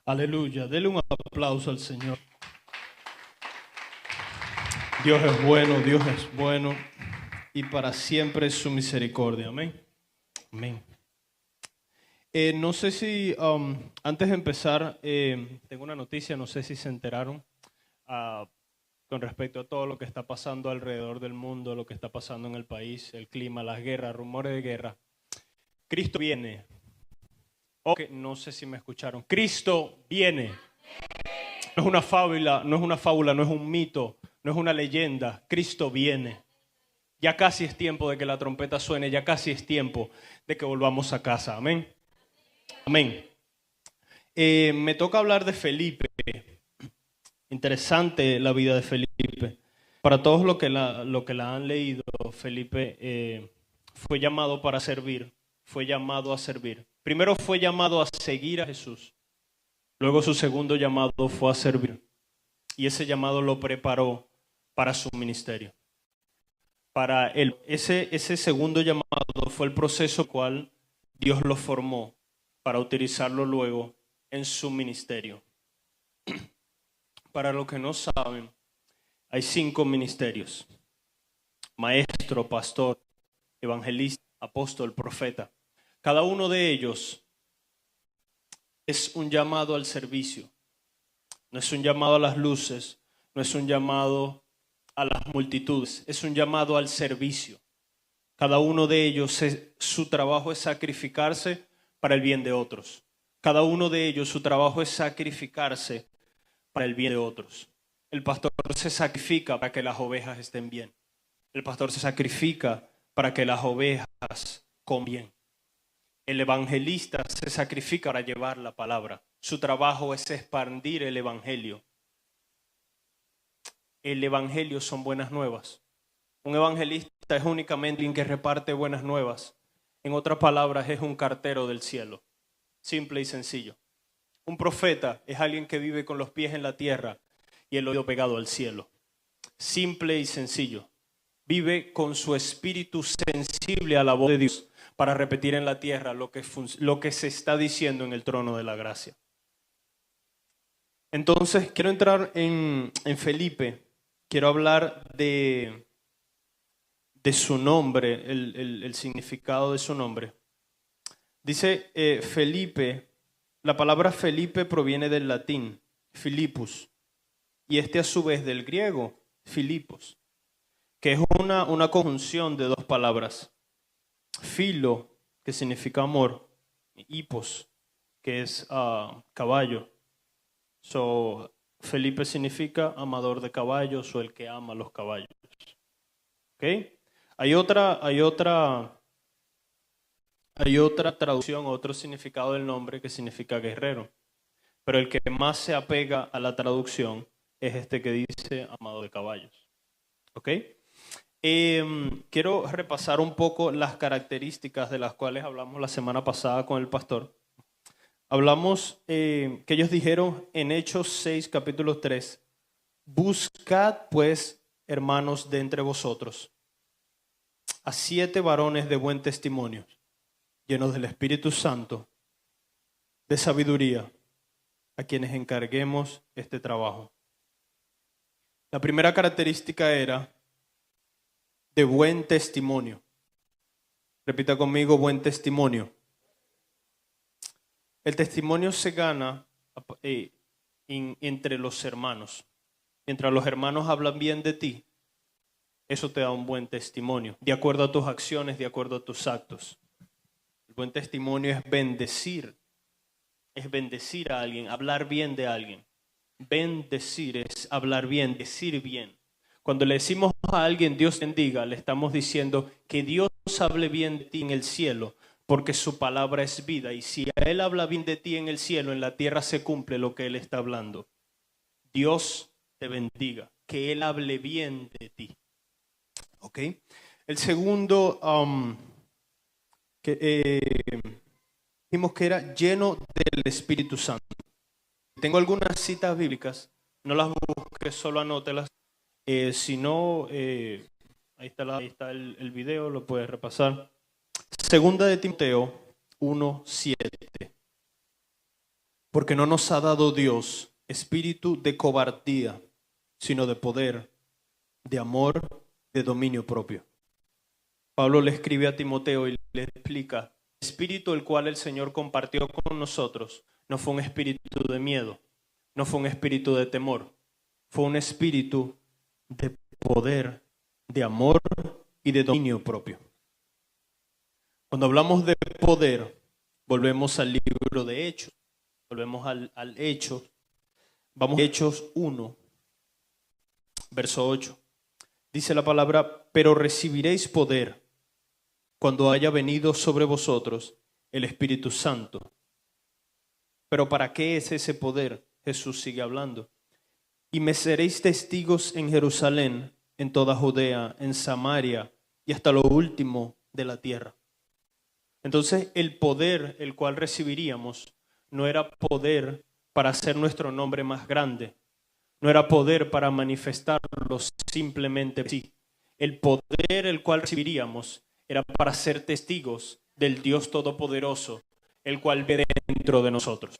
Aleluya, dele un aplauso al Señor. Dios es bueno y para siempre es su misericordia. Amén. Amén. No sé si antes de empezar, tengo una noticia, no sé si se enteraron ah, con respecto a todo lo que está pasando alrededor del mundo, lo que está pasando en el país, el clima, las guerras, rumores de guerra. Cristo viene. Okay, no sé si me escucharon. Cristo viene. No es una fábula, no es un mito, no es una leyenda. Cristo viene. Ya casi es tiempo de que la trompeta suene, ya casi es tiempo de que volvamos a casa. Amén. Amén. Me toca hablar de Felipe. Interesante la vida de Felipe. Para todos lo que la han leído, Felipe fue llamado para servir, fue llamado a servir. Primero fue llamado a seguir a Jesús. Luego su segundo llamado fue a servir. Y ese llamado lo preparó para su ministerio. Ese segundo llamado fue el proceso cual Dios lo formó para utilizarlo luego en su ministerio. Para los que no saben, hay 5 ministerios: maestro, pastor, evangelista, apóstol, profeta. Cada uno de ellos es un llamado al servicio. No es un llamado a las luces, no es un llamado a las multitudes, es un llamado al servicio. Cada uno de ellos, su trabajo es sacrificarse para el bien de otros. Cada uno de ellos, su trabajo es sacrificarse para el bien de otros. El pastor se sacrifica para que las ovejas estén bien. El pastor se sacrifica para que las ovejas coman bien. El evangelista se sacrifica para llevar la palabra. Su trabajo es expandir el evangelio. El evangelio son buenas nuevas. Un evangelista es únicamente alguien que reparte buenas nuevas. En otras palabras, es un cartero del cielo. Simple y sencillo. Un profeta es alguien que vive con los pies en la tierra y el oído pegado al cielo. Simple y sencillo. Vive con su espíritu sensible a la voz de Dios para repetir en la tierra lo que se está diciendo en el trono de la gracia. Entonces, quiero entrar en Felipe. Quiero hablar de su nombre, el significado de su nombre. Dice Felipe, la palabra Felipe proviene del latín, Philippus, y a su vez del griego, Filipos, que es una conjunción de dos palabras. Filo, que significa amor, y hipos, que es caballo. So, Felipe significa amador de caballos o el que ama los caballos. ¿Ok? Hay otra traducción, otro significado del nombre que significa guerrero. Pero el que más se apega a la traducción es este que dice amado de caballos. ¿Ok? Quiero repasar un poco las características de las cuales hablamos la semana pasada con el pastor. Hablamos que ellos dijeron en Hechos 6, capítulo 3, buscad pues, hermanos, de entre vosotros a 7 varones de buen testimonio, llenos del Espíritu Santo, de sabiduría, a quienes encarguemos este trabajo. La primera característica era de buen testimonio. Repita conmigo, buen testimonio. El testimonio se gana entre los hermanos. Mientras los hermanos hablan bien de ti, eso te da un buen testimonio, de acuerdo a tus acciones, de acuerdo a tus actos. El buen testimonio es bendecir a alguien, hablar bien de alguien. Bendecir es hablar bien, decir bien. Cuando le decimos a alguien Dios te bendiga, le estamos diciendo que Dios hable bien de ti en el cielo, porque su palabra es vida. Y si Él habla bien de ti en el cielo, en la tierra se cumple lo que Él está hablando. Dios te bendiga, que Él hable bien de ti. ¿Ok? El segundo, dijimos que era lleno del Espíritu Santo. Tengo algunas citas bíblicas, no las busques, solo anótelas. Si no, ahí está el video, lo puedes repasar. Segunda de Timoteo 1:7. Porque no nos ha dado Dios espíritu de cobardía, sino de poder, de amor, de dominio propio. Pablo le escribe a Timoteo y le explica: el espíritu el cual el Señor compartió con nosotros no fue un espíritu de miedo, no fue un espíritu de temor, fue un espíritu de poder, de amor y de dominio propio. Cuando hablamos de poder, volvemos al libro de Hechos, volvemos al Hechos, vamos a Hechos 1, verso 8. Dice la palabra: pero recibiréis poder cuando haya venido sobre vosotros el Espíritu Santo. ¿Pero para qué es ese poder? Jesús sigue hablando. Y me seréis testigos en Jerusalén, en toda Judea, en Samaria y hasta lo último de la tierra. Entonces, el poder el cual recibiríamos no era poder para hacer nuestro nombre más grande, no era poder para manifestarlo simplemente así. El poder el cual recibiríamos era para ser testigos del Dios Todopoderoso, el cual ve dentro de nosotros.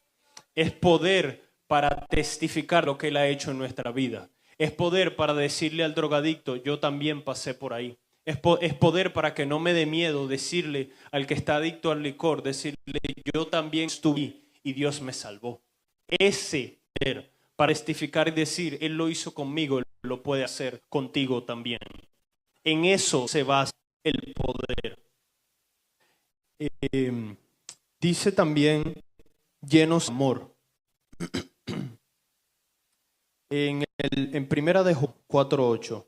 Es poder para testificar lo que Él ha hecho en nuestra vida. Es poder para decirle al drogadicto: yo también pasé por ahí. Es poder para que no me dé miedo decirle al que está adicto al licor, decirle: yo también estuve ahí y Dios me salvó. Ese poder para testificar y decir: Él lo hizo conmigo, Él lo puede hacer contigo también. En eso se basa el poder. Dice también llenos de amor. En Primera de Juan 4:8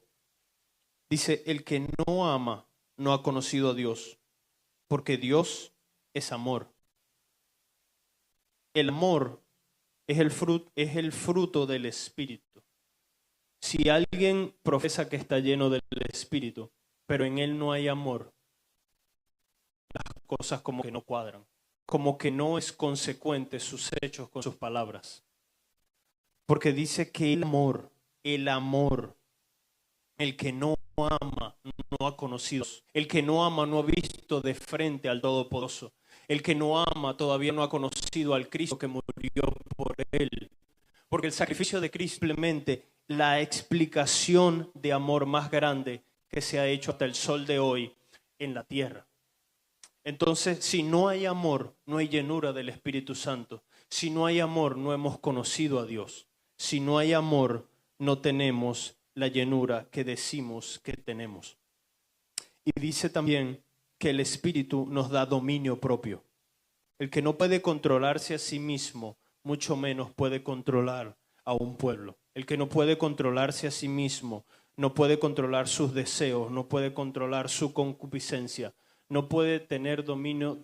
dice: el que no ama no ha conocido a Dios, porque Dios es amor. El amor es el fruto del Espíritu. Si alguien profesa que está lleno del Espíritu, pero en él no hay amor, las cosas como que no cuadran, como que no es consecuente sus hechos con sus palabras. Porque dice que el amor, el que no ama no ha conocido, el que no ama no ha visto de frente al Todopoderoso, el que no ama todavía no ha conocido al Cristo que murió por él. Porque el sacrificio de Cristo es simplemente la explicación de amor más grande que se ha hecho hasta el sol de hoy en la tierra. Entonces, si no hay amor, no hay llenura del Espíritu Santo. Si no hay amor, no hemos conocido a Dios. Si no hay amor, no tenemos la llenura que decimos que tenemos. Y dice también que el Espíritu nos da dominio propio. El que no puede controlarse a sí mismo, mucho menos puede controlar a un pueblo. El que no puede controlarse a sí mismo, no puede controlar sus deseos, no puede controlar su concupiscencia, no puede tener dominio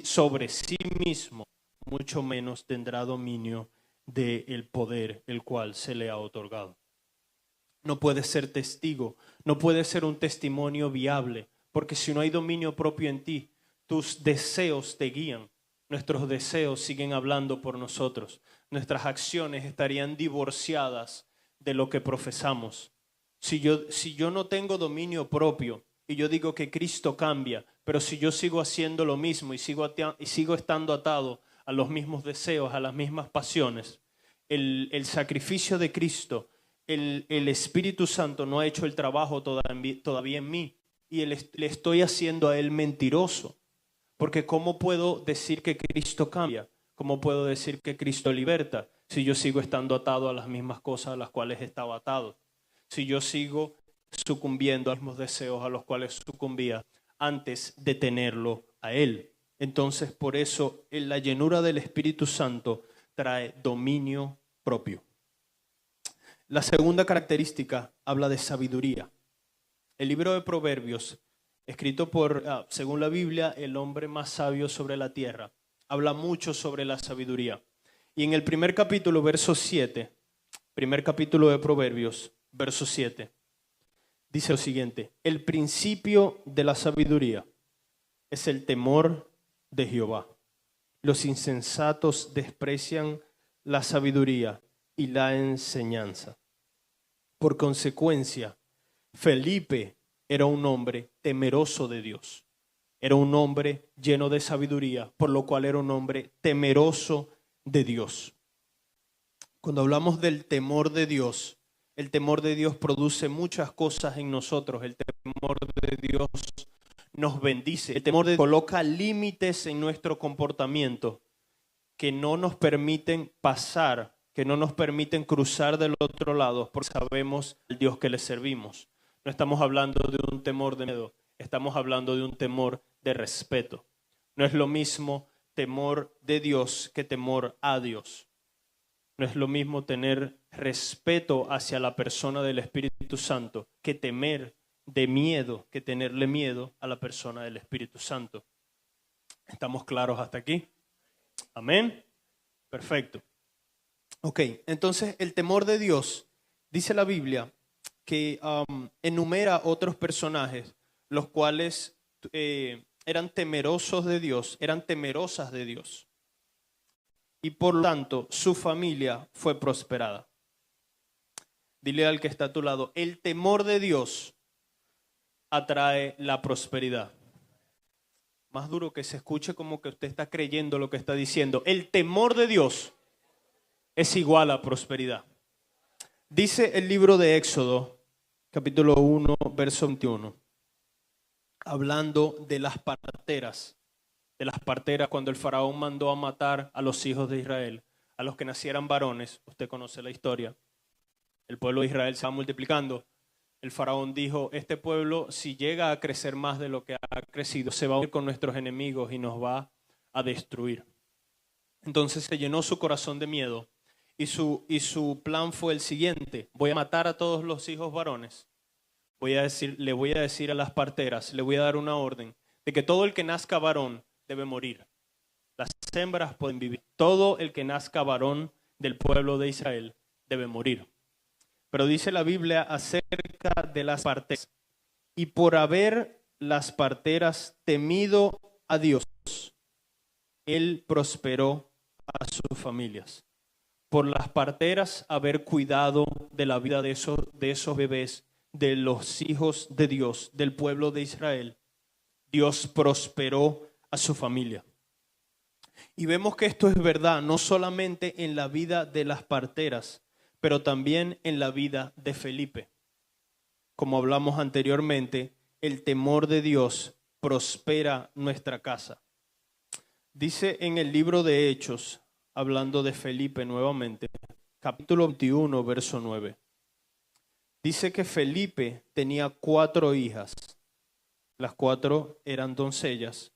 sobre sí mismo, mucho menos tendrá dominio del poder el cual se le ha otorgado. No puede ser testigo, no puede ser un testimonio viable, porque si no hay dominio propio en ti, tus deseos te guían. Nuestros deseos siguen hablando por nosotros. Nuestras acciones estarían divorciadas de lo que profesamos. Si yo no tengo dominio propio y yo digo que Cristo cambia, pero si yo sigo haciendo lo mismo y sigo estando atado a los mismos deseos, a las mismas pasiones, el sacrificio de Cristo, el Espíritu Santo no ha hecho el trabajo todavía en mí y le estoy haciendo a Él mentiroso. Porque ¿cómo puedo decir que Cristo cambia? ¿Cómo puedo decir que Cristo liberta si yo sigo estando atado a las mismas cosas a las cuales estaba atado? Si yo sigo sucumbiendo a los mismos deseos a los cuales sucumbía antes de tenerlo a Él. Entonces, por eso, la llenura del Espíritu Santo trae dominio propio. La segunda característica habla de sabiduría. El libro de Proverbios, escrito por, según la Biblia, el hombre más sabio sobre la tierra, habla mucho sobre la sabiduría. Y en el primer capítulo, verso 7, primer capítulo de Proverbios, verso 7, dice lo siguiente: el principio de la sabiduría es el temor de Jehová. Los insensatos desprecian la sabiduría y la enseñanza. Por consecuencia, Felipe era un hombre temeroso de Dios. Era un hombre lleno de sabiduría, por lo cual era un hombre temeroso de Dios. Cuando hablamos del temor de Dios, el temor de Dios produce muchas cosas en nosotros. El temor de Dios nos bendice. El temor de Dios coloca límites en nuestro comportamiento que no nos permiten pasar, que no nos permiten cruzar del otro lado, porque sabemos al Dios que le servimos. No estamos hablando de un temor de miedo, estamos hablando de un temor de respeto. No es lo mismo temor de Dios que temor a Dios. No es lo mismo tener respeto hacia la persona del Espíritu Santo que temer de miedo, que tenerle miedo a la persona del Espíritu Santo. ¿Estamos claros hasta aquí? Amén. Perfecto. Ok, entonces el temor de Dios, dice la Biblia, que enumera otros personajes, los cuales eran temerosos de Dios, eran temerosas de Dios. Y por lo tanto, su familia fue prosperada. Dile al que está a tu lado, el temor de Dios atrae la prosperidad. Más duro, que se escuche como que usted está creyendo lo que está diciendo. El temor de Dios es igual a prosperidad. Dice el libro de Éxodo, capítulo 1, verso 21, hablando de las parteras. De las parteras, cuando el faraón mandó a matar a los hijos de Israel, a los que nacieran varones. Usted conoce la historia. El pueblo de Israel se va multiplicando. El faraón dijo, este pueblo, si llega a crecer más de lo que ha crecido, se va a unir con nuestros enemigos y nos va a destruir. Entonces se llenó su corazón de miedo y su plan fue el siguiente: voy a matar a todos los hijos varones. Le voy a decir a las parteras, le voy a dar una orden de que todo el que nazca varón debe morir. Las hembras pueden vivir. Todo el que nazca varón del pueblo de Israel debe morir. Pero dice la Biblia acerca de las parteras: y por haber las parteras temido a Dios, Él prosperó a sus familias. Por las parteras haber cuidado de la vida de esos bebés, de los hijos de Dios, del pueblo de Israel, Dios prosperó a su familia. Y vemos que esto es verdad, no solamente en la vida de las parteras, pero también en la vida de Felipe. Como hablamos anteriormente, el temor de Dios prospera nuestra casa. Dice en el libro de Hechos, hablando de Felipe nuevamente, capítulo 21, verso 9. Dice que Felipe tenía 4 hijas. Las 4 eran doncellas.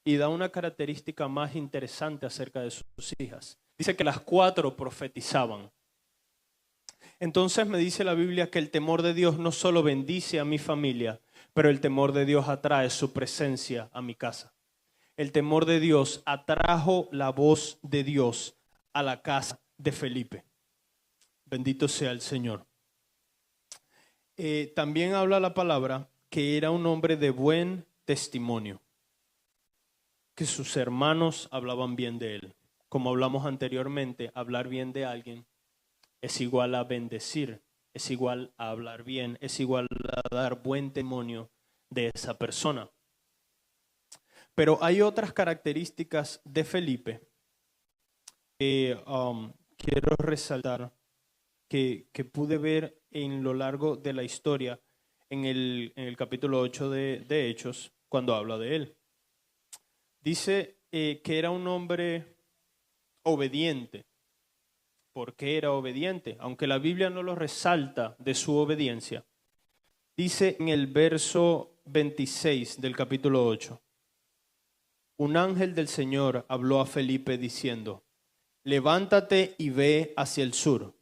Y da una característica más interesante acerca de sus hijas. Dice que las 4 profetizaban. Entonces me dice la Biblia que el temor de Dios no solo bendice a mi familia, pero el temor de Dios atrae su presencia a mi casa. El temor de Dios atrajo la voz de Dios a la casa de Felipe. Bendito sea el Señor. También habla la palabra que era un hombre de buen testimonio, que sus hermanos hablaban bien de él. Como hablamos anteriormente, hablar bien de alguien es igual a bendecir, es igual a hablar bien, es igual a dar buen testimonio de esa persona. Pero hay otras características de Felipe que quiero resaltar, que pude ver en lo largo de la historia en el capítulo 8 de Hechos, cuando habla de él. Dice que era un hombre obediente. ¿Por qué era obediente? Aunque la Biblia no lo resalta de su obediencia. Dice en el verso 26 del capítulo 8. Un ángel del Señor habló a Felipe diciendo: levántate y ve hacia el sur,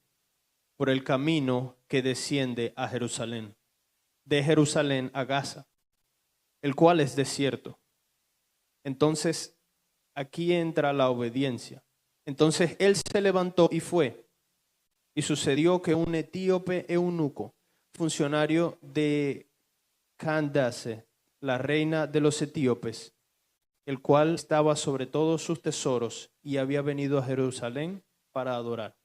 por el camino que desciende a Jerusalén, de Jerusalén a Gaza, el cual es desierto. Entonces, aquí entra la obediencia. Entonces él se levantó y fue. Y sucedió que un etíope eunuco, funcionario de Candace, la reina de los etíopes, el cual estaba sobre todos sus tesoros y había venido a Jerusalén para adorar.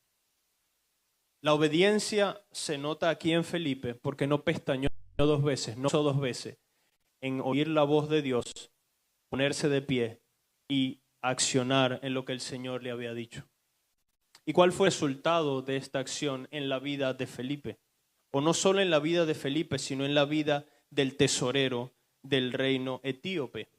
La obediencia se nota aquí en Felipe porque no pestañeó 2 veces, no hizo 2 veces en oír la voz de Dios, ponerse de pie y a accionar en lo que el Señor le había dicho. ¿Y cuál fue el resultado de esta acción en la vida de Felipe? O no solo en la vida de Felipe, sino en la vida del tesorero del reino etíope.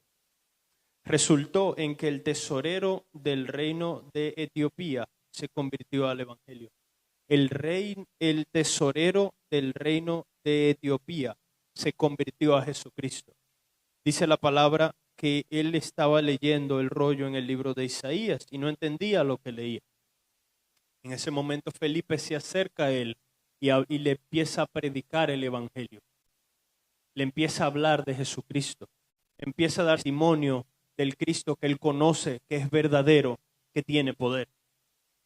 Resultó en que el tesorero del reino de Etiopía se convirtió al evangelio. El tesorero del reino de Etiopía se convirtió a Jesucristo. Dice la palabra que él estaba leyendo el rollo en el libro de Isaías y no entendía lo que leía. En ese momento Felipe se acerca a él y le empieza a predicar el evangelio. Le empieza a hablar de Jesucristo. Empieza a dar testimonio del Cristo que él conoce, que es verdadero, que tiene poder.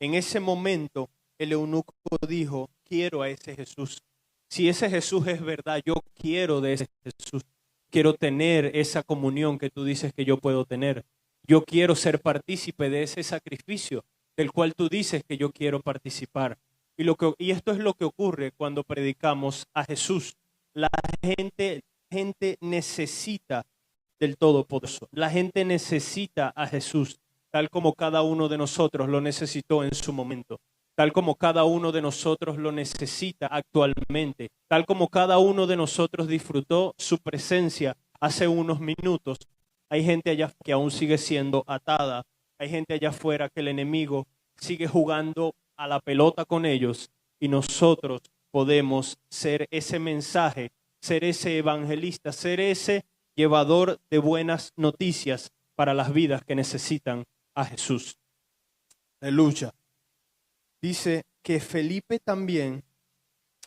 En ese momento el eunuco dijo, quiero a ese Jesús. Si ese Jesús es verdad, yo quiero de ese Jesús. Quiero tener esa comunión que tú dices que yo puedo tener. Yo quiero ser partícipe de ese sacrificio del cual tú dices que yo quiero participar. Y esto es lo que ocurre cuando predicamos a Jesús. La gente necesita del Todopoderoso. La gente necesita a Jesús, tal como cada uno de nosotros lo necesitó en su momento, tal como cada uno de nosotros lo necesita actualmente, tal como cada uno de nosotros disfrutó su presencia hace unos minutos. Hay gente allá que aún sigue siendo atada, hay gente allá afuera que el enemigo sigue jugando a la pelota con ellos y nosotros podemos ser ese mensaje, ser ese evangelista, ser ese llevador de buenas noticias para las vidas que necesitan a Jesús. Aleluya. Dice que Felipe también,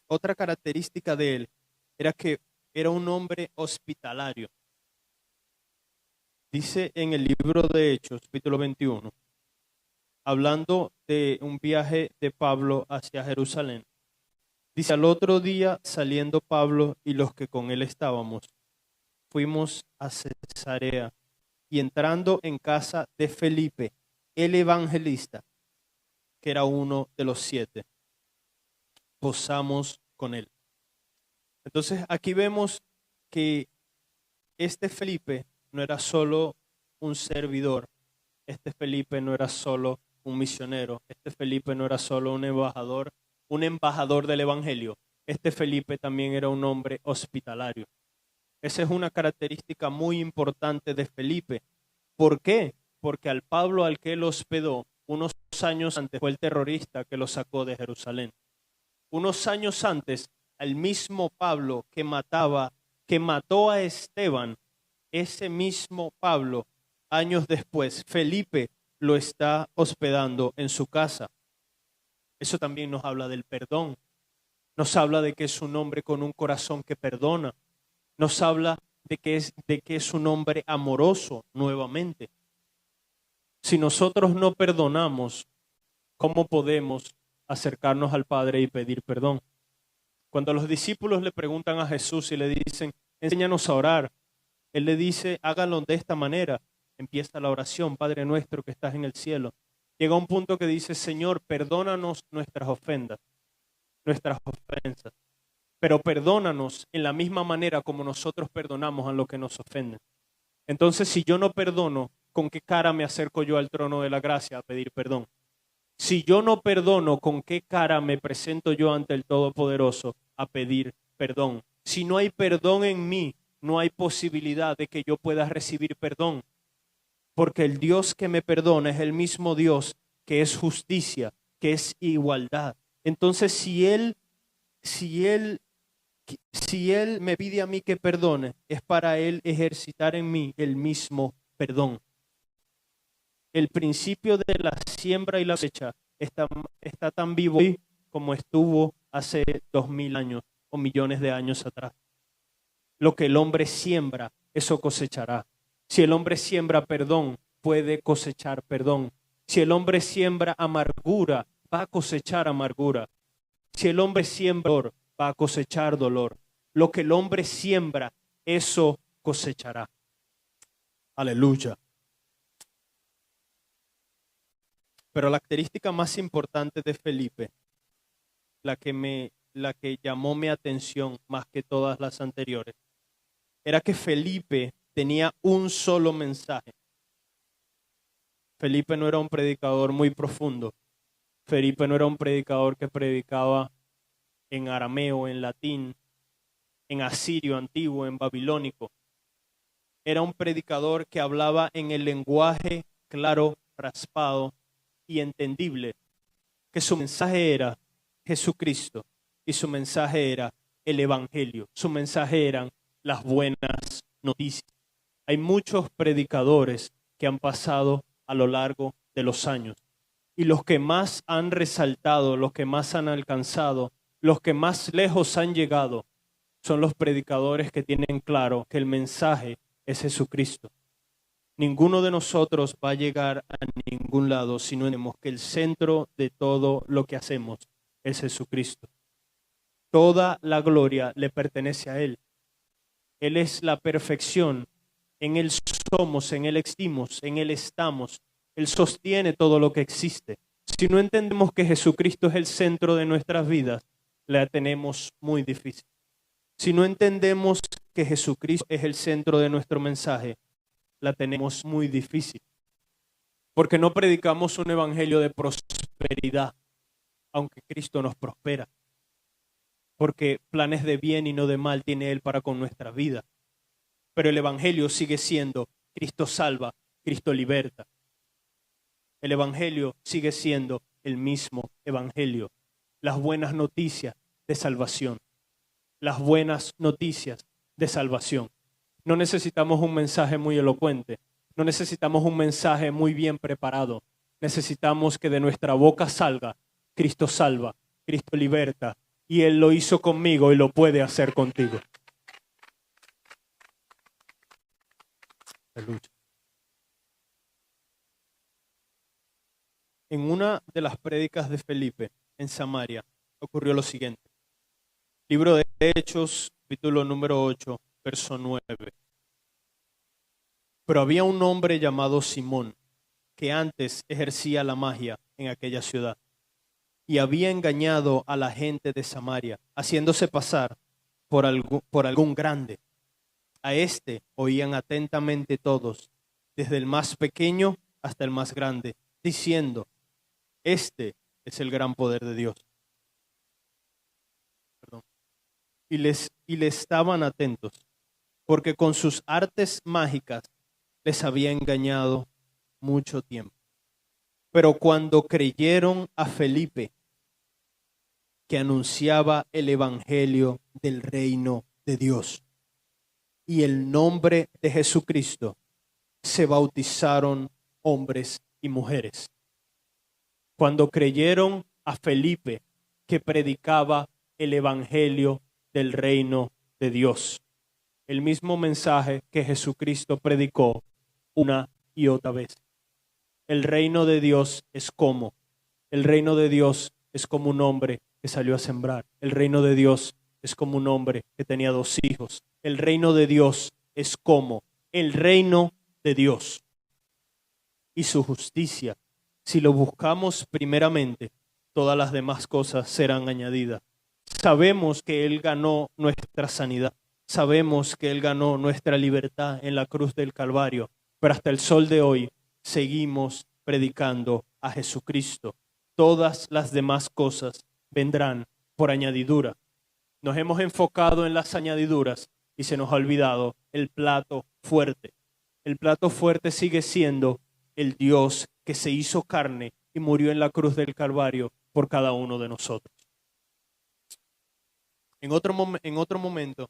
otra característica de él, era que era un hombre hospitalario. Dice en el libro de Hechos, capítulo 21, hablando de un viaje de Pablo hacia Jerusalén. Dice, al otro día saliendo Pablo y los que con él estábamos, fuimos a Cesarea y entrando en casa de Felipe, el evangelista, que era uno de los 7, posamos con él. Entonces aquí vemos que este Felipe no era solo un servidor, este Felipe no era solo un misionero, este Felipe no era solo un embajador del evangelio, este Felipe también era un hombre hospitalario. Esa es una característica muy importante de Felipe. ¿Por qué? Porque al Pablo al que él hospedó unos años antes fue el terrorista que lo sacó de Jerusalén. Unos años antes, al mismo Pablo que mató a Esteban, ese mismo Pablo, años después, Felipe lo está hospedando en su casa. Eso también nos habla del perdón. Nos habla de que es un hombre con un corazón que perdona. Nos habla de que es un hombre amoroso nuevamente. Si nosotros no perdonamos, ¿cómo podemos acercarnos al Padre y pedir perdón? Cuando los discípulos le preguntan a Jesús y le dicen, enséñanos a orar, Él le dice, háganlo de esta manera. Empieza la oración, Padre nuestro que estás en el cielo. Llega un punto que dice, Señor, perdónanos nuestras ofensas, pero perdónanos en la misma manera como nosotros perdonamos a los que nos ofenden. Entonces, si yo no perdono, ¿con qué cara me acerco yo al trono de la gracia a pedir perdón? Si yo no perdono, ¿con qué cara me presento yo ante el Todopoderoso a pedir perdón? Si no hay perdón en mí, no hay posibilidad de que yo pueda recibir perdón. Porque el Dios que me perdona es el mismo Dios que es justicia, que es igualdad. Entonces, si Él me pide a mí que perdone, es para Él ejercitar en mí el mismo perdón. El principio de la siembra y la cosecha está tan vivo hoy como estuvo hace 2000 años o millones de años atrás. Lo que el hombre siembra, eso cosechará. Si el hombre siembra perdón, puede cosechar perdón. Si el hombre siembra amargura, va a cosechar amargura. Si el hombre siembra dolor, va a cosechar dolor. Lo que el hombre siembra, eso cosechará. Aleluya. Pero la característica más importante de Felipe, la que llamó mi atención más que todas las anteriores, era que Felipe tenía un solo mensaje. Felipe no era un predicador muy profundo. Felipe no era un predicador que predicaba en arameo, en latín, en asirio antiguo, en babilónico. Era un predicador que hablaba en el lenguaje claro, raspado y entendible, que su mensaje era Jesucristo y su mensaje era el Evangelio, su mensaje eran las buenas noticias. Hay muchos predicadores que han pasado a lo largo de los años y los que más han resaltado, los que más han alcanzado, los que más lejos han llegado, son los predicadores que tienen claro que el mensaje es Jesucristo. Ninguno de nosotros va a llegar a ningún lado si no entendemos que el centro de todo lo que hacemos es Jesucristo. Toda la gloria le pertenece a Él. Él es la perfección. En Él somos, en Él existimos, en Él estamos. Él sostiene todo lo que existe. Si no entendemos que Jesucristo es el centro de nuestras vidas, la tenemos muy difícil. Si no entendemos que Jesucristo es el centro de nuestro mensaje, la tenemos muy difícil. Porque no predicamos un evangelio de prosperidad, aunque Cristo nos prospera. Porque planes de bien y no de mal tiene Él para con nuestra vida. Pero el evangelio sigue siendo Cristo salva, Cristo liberta. El evangelio sigue siendo el mismo evangelio. Las buenas noticias de salvación. Las buenas noticias de salvación. No necesitamos un mensaje muy elocuente. No necesitamos un mensaje muy bien preparado. Necesitamos que de nuestra boca salga Cristo salva, Cristo liberta. Y Él lo hizo conmigo y lo puede hacer contigo. Aleluya. En una de las prédicas de Felipe en Samaria ocurrió lo siguiente. Libro de Hechos, capítulo número 8, verso 9. Pero había un hombre llamado Simón, que antes ejercía la magia en aquella ciudad, y había engañado a la gente de Samaria, haciéndose pasar por algún grande. A este oían atentamente todos, desde el más pequeño hasta el más grande, diciendo, este es el gran poder de Dios. Y le estaban atentos, porque con sus artes mágicas les había engañado mucho tiempo. Pero cuando creyeron a Felipe, que anunciaba el evangelio del reino de Dios y el nombre de Jesucristo, se bautizaron hombres y mujeres. Cuando creyeron a Felipe, que predicaba el evangelio del reino de Dios, el mismo mensaje que Jesucristo predicó una y otra vez. El reino de Dios es como. El reino de Dios es como un hombre que salió a sembrar. El reino de Dios es como un hombre que tenía 2 hijos. El reino de Dios es como el reino de Dios y su justicia. Si lo buscamos primeramente, todas las demás cosas serán añadidas. Sabemos que Él ganó nuestra sanidad. Sabemos que Él ganó nuestra libertad en la cruz del Calvario. Pero hasta el sol de hoy seguimos predicando a Jesucristo. Todas las demás cosas vendrán por añadidura. Nos hemos enfocado en las añadiduras y se nos ha olvidado el plato fuerte. El plato fuerte sigue siendo el Dios que se hizo carne y murió en la cruz del Calvario por cada uno de nosotros. En otro momento,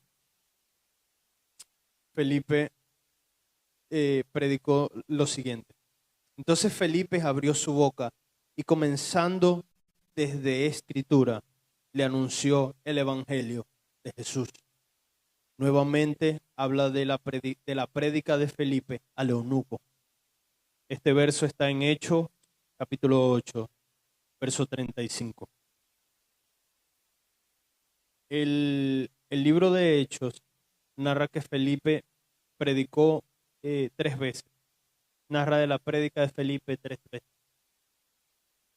Felipe predicó lo siguiente. Entonces Felipe abrió su boca y comenzando desde Escritura, le anunció el evangelio de Jesús. Nuevamente habla de la prédica de Felipe al eunuco. Este verso está en Hechos, capítulo 8, verso 35. El libro de Hechos narra que Felipe predicó 3 veces. Narra de la prédica de Felipe 3 veces.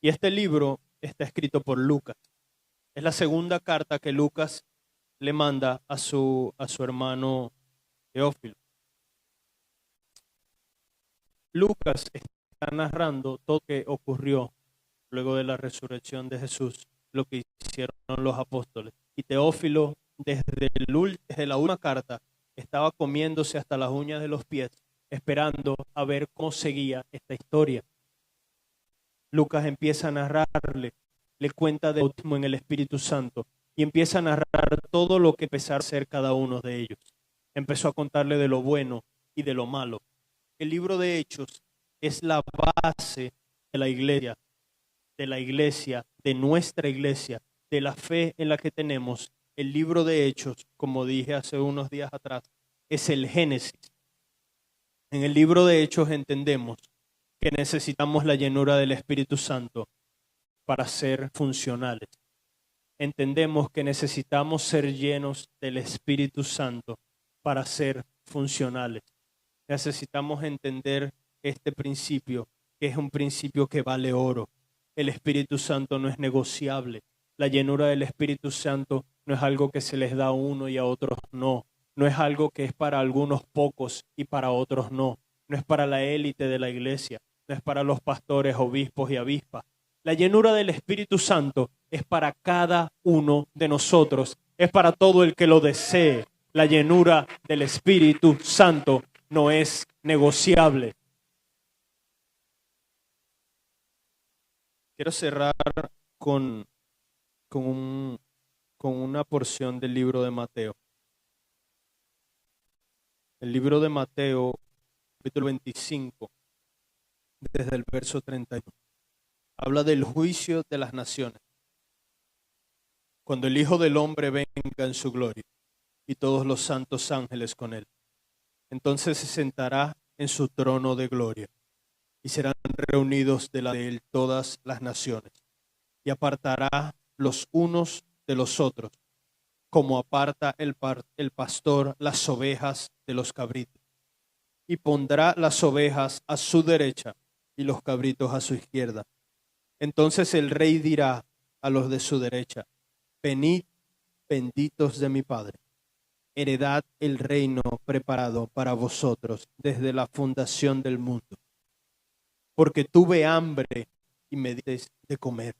Y este libro está escrito por Lucas. Es la segunda carta que Lucas le manda a su hermano Teófilo. Lucas narrando todo lo que ocurrió luego de la resurrección de Jesús, lo que hicieron los apóstoles. Y Teófilo, desde la última carta, estaba comiéndose hasta las uñas de los pies, esperando a ver cómo seguía esta historia. Lucas empieza a narrarle, le cuenta del bautismo en el Espíritu Santo y empieza a narrar todo lo que empezó a hacer cada uno de ellos. Empezó a contarle de lo bueno y de lo malo. El libro de Hechos es la base de la iglesia, de nuestra iglesia, de la fe en la que tenemos. El libro de Hechos, como dije hace unos días atrás, es el Génesis. En el libro de Hechos entendemos que necesitamos la llenura del Espíritu Santo para ser funcionales. Entendemos que necesitamos ser llenos del Espíritu Santo para ser funcionales. Necesitamos entender este principio, que es un principio que vale oro. El Espíritu Santo no es negociable. La llenura del Espíritu Santo no es algo que se les da a uno y a otros no. No es algo que es para algunos pocos y para otros no. No es para la élite de la iglesia. No es para los pastores, obispos y avispas. La llenura del Espíritu Santo es para cada uno de nosotros. Es para todo el que lo desee. La llenura del Espíritu Santo no es negociable. Quiero cerrar con una porción del libro de Mateo. El libro de Mateo, capítulo 25, desde el verso 31. Habla del juicio de las naciones. Cuando el Hijo del Hombre venga en su gloria y todos los santos ángeles con él, entonces se sentará en su trono de gloria y serán reunidos delante de él todas las naciones y apartará los unos de los otros, como aparta el pastor las ovejas de los cabritos, y pondrá las ovejas a su derecha y los cabritos a su izquierda. Entonces el rey dirá a los de su derecha: venid, benditos de mi Padre, heredad el reino preparado para vosotros desde la fundación del mundo. Porque tuve hambre y me disteis de comer,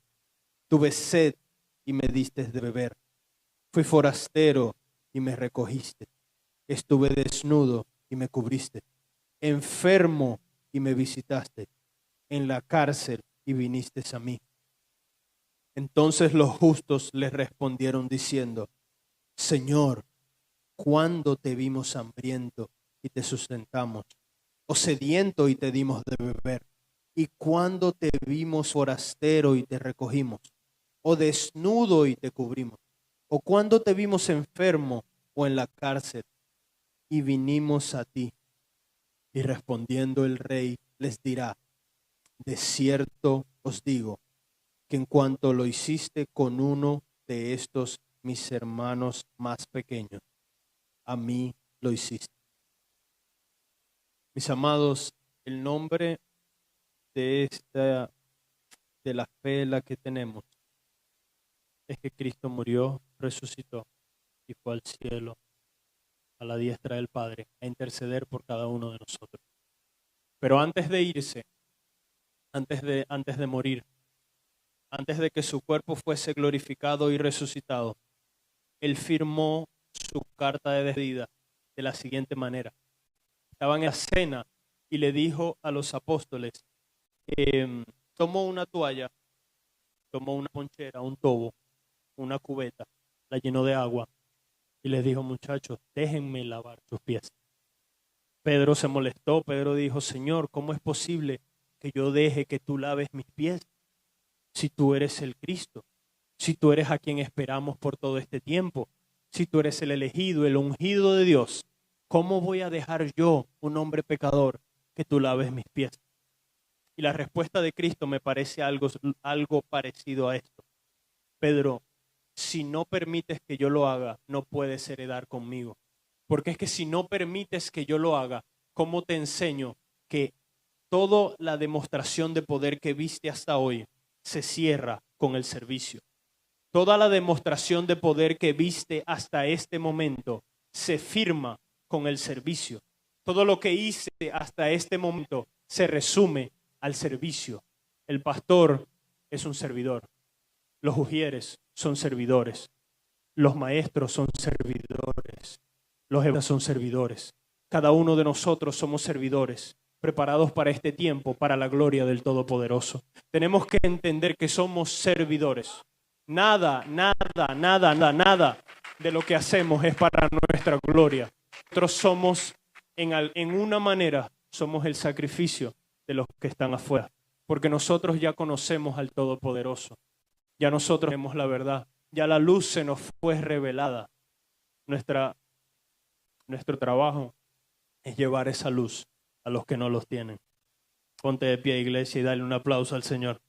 tuve sed y me disteis de beber, fui forastero y me recogiste, estuve desnudo y me cubriste, enfermo y me visitaste, en la cárcel y viniste a mí. Entonces los justos le respondieron diciendo: Señor, ¿cuándo te vimos hambriento y te sustentamos, o sediento y te dimos de beber? ¿Y cuándo te vimos forastero y te recogimos, o desnudo y te cubrimos? ¿O cuándo te vimos enfermo o en la cárcel y vinimos a ti? Y respondiendo el rey les dirá: de cierto os digo, que en cuanto lo hiciste con uno de estos mis hermanos más pequeños, a mí lo hiciste. Mis amados, el nombre de la fe la que tenemos es que Cristo murió, resucitó y fue al cielo, a la diestra del Padre, a interceder por cada uno de nosotros. Pero antes de irse, antes de morir, antes de que su cuerpo fuese glorificado y resucitado, Él firmó su carta de despedida de la siguiente manera. Estaban en la cena y le dijo a los apóstoles, tomó una toalla, tomó una ponchera, un tobo, una cubeta, la llenó de agua y les dijo: muchachos, déjenme lavar sus pies. Pedro se molestó. Pedro dijo: Señor, ¿cómo es posible que yo deje que tú laves mis pies? Si tú eres el Cristo, si tú eres a quien esperamos por todo este tiempo, si tú eres el elegido, el ungido de Dios, ¿cómo voy a dejar yo, un hombre pecador, que tú laves mis pies? Y la respuesta de Cristo me parece algo parecido a esto. Pedro, si no permites que yo lo haga, no puedes heredar conmigo. Porque es que si no permites que yo lo haga, ¿cómo te enseño que toda la demostración de poder que viste hasta hoy se cierra con el servicio? Toda la demostración de poder que viste hasta este momento se firma con el servicio. Todo lo que hice hasta este momento se resume al servicio. El pastor es un servidor. Los ujieres son servidores. Los maestros son servidores. Los evangelistas son servidores. Cada uno de nosotros somos servidores, preparados para este tiempo, para la gloria del Todopoderoso. Tenemos que entender que somos servidores. Nada de lo que hacemos es para nuestra gloria. Nosotros somos, en una manera, somos el sacrificio de los que están afuera. Porque nosotros ya conocemos al Todopoderoso. Ya nosotros tenemos la verdad. Ya la luz se nos fue revelada. Nuestro trabajo es llevar esa luz a los que no los tienen. Ponte de pie, iglesia, y dale un aplauso al Señor.